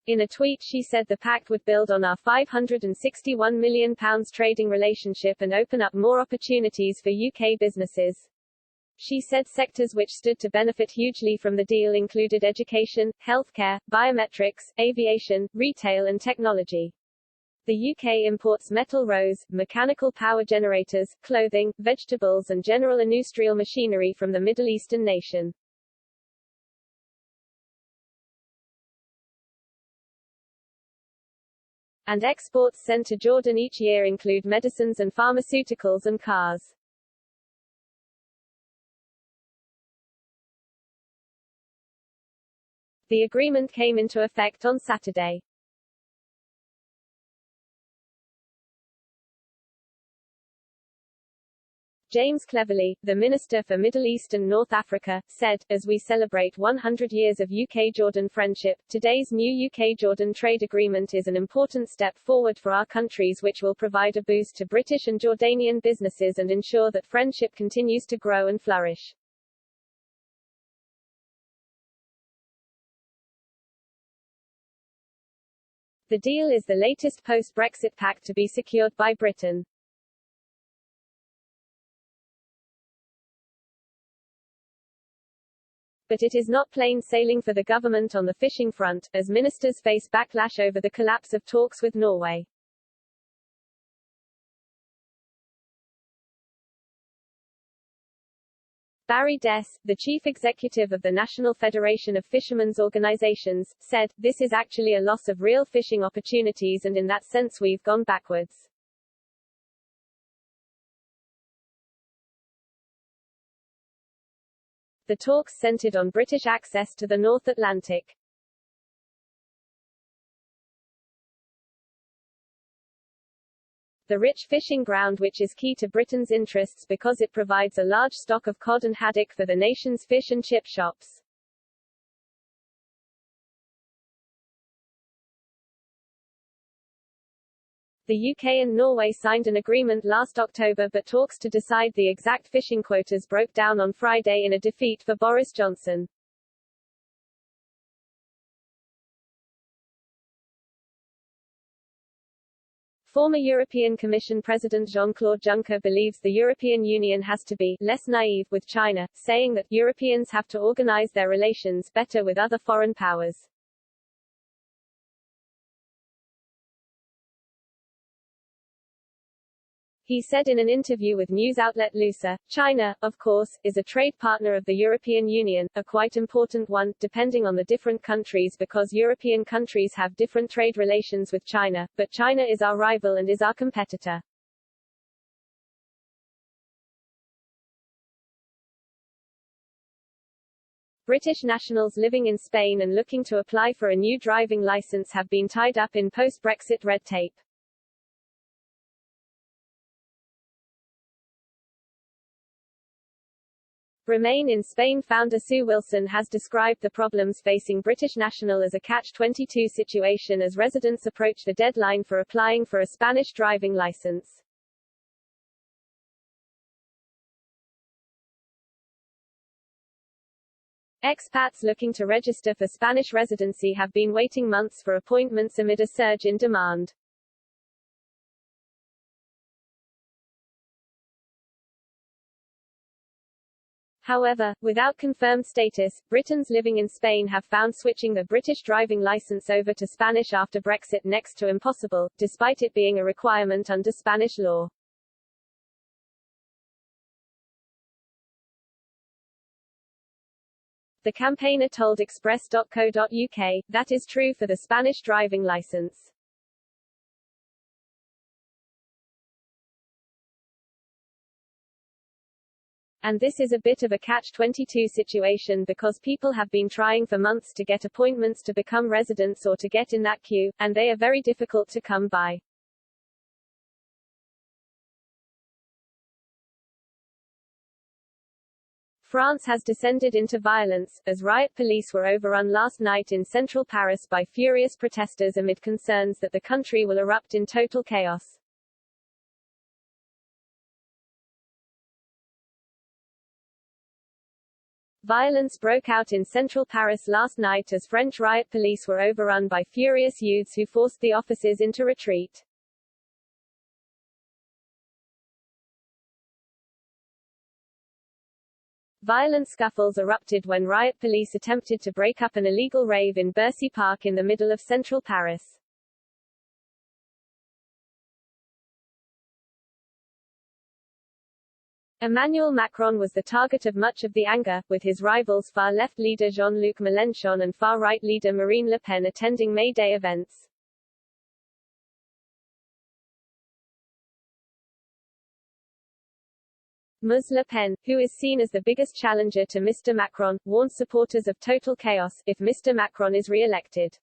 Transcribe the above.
In a tweet she said the pact would build on our £561 million trading relationship and open up more opportunities for UK businesses. She said sectors which stood to benefit hugely from the deal included education, healthcare, biometrics, aviation, retail and technology. The UK imports metal rows, mechanical power generators, clothing, vegetables and general industrial machinery from the Middle Eastern nation. And exports sent to Jordan each year include medicines and pharmaceuticals and cars. The agreement came into effect on Saturday. James Cleverly, the Minister for Middle East and North Africa, said, as we celebrate 100 years of UK-Jordan friendship, today's new UK-Jordan trade agreement is an important step forward for our countries which will provide a boost to British and Jordanian businesses and ensure that friendship continues to grow and flourish. The deal is the latest post-Brexit pact to be secured by Britain. But it is not plain sailing for the government on the fishing front, as ministers face backlash over the collapse of talks with Norway. Barry Dess, the chief executive of the National Federation of Fishermen's Organizations, said, "This is actually a loss of real fishing opportunities and in that sense we've gone backwards." The talks centered on British access to the North Atlantic. The rich fishing ground which is key to Britain's interests because it provides a large stock of cod and haddock for the nation's fish and chip shops. The UK and Norway signed an agreement last October but talks to decide the exact fishing quotas broke down on Friday in a defeat for Boris Johnson. Former European Commission President Jean-Claude Juncker believes the European Union has to be less naive with China, saying that Europeans have to organize their relations better with other foreign powers. He said in an interview with news outlet Lusa, "China, of course, is a trade partner of the European Union, a quite important one, depending on the different countries because European countries have different trade relations with China, but China is our rival and is our competitor." British nationals living in Spain and looking to apply for a new driving license have been tied up in post-Brexit red tape. Remain in Spain founder Sue Wilson has described the problems facing British nationals as a catch-22 situation as residents approach the deadline for applying for a Spanish driving license. Expats looking to register for Spanish residency have been waiting months for appointments amid a surge in demand. However, without confirmed status, Britons living in Spain have found switching the British driving license over to Spanish after Brexit next to impossible, despite it being a requirement under Spanish law. The campaigner told Express.co.uk, "That is true for the Spanish driving license. And this is a bit of a catch-22 situation because people have been trying for months to get appointments to become residents or to get in that queue, and they are very difficult to come by." France has descended into violence, as riot police were overrun last night in central Paris by furious protesters amid concerns that the country will erupt in total chaos. Violence broke out in central Paris last night as French riot police were overrun by furious youths who forced the officers into retreat. Violent scuffles erupted when riot police attempted to break up an illegal rave in Bercy Park in the middle of central Paris. Emmanuel Macron was the target of much of the anger, with his rivals far-left leader Jean-Luc Mélenchon and far-right leader Marine Le Pen attending May Day events. Ms. Le Pen, who is seen as the biggest challenger to Mr. Macron, warns supporters of total chaos if Mr. Macron is re-elected.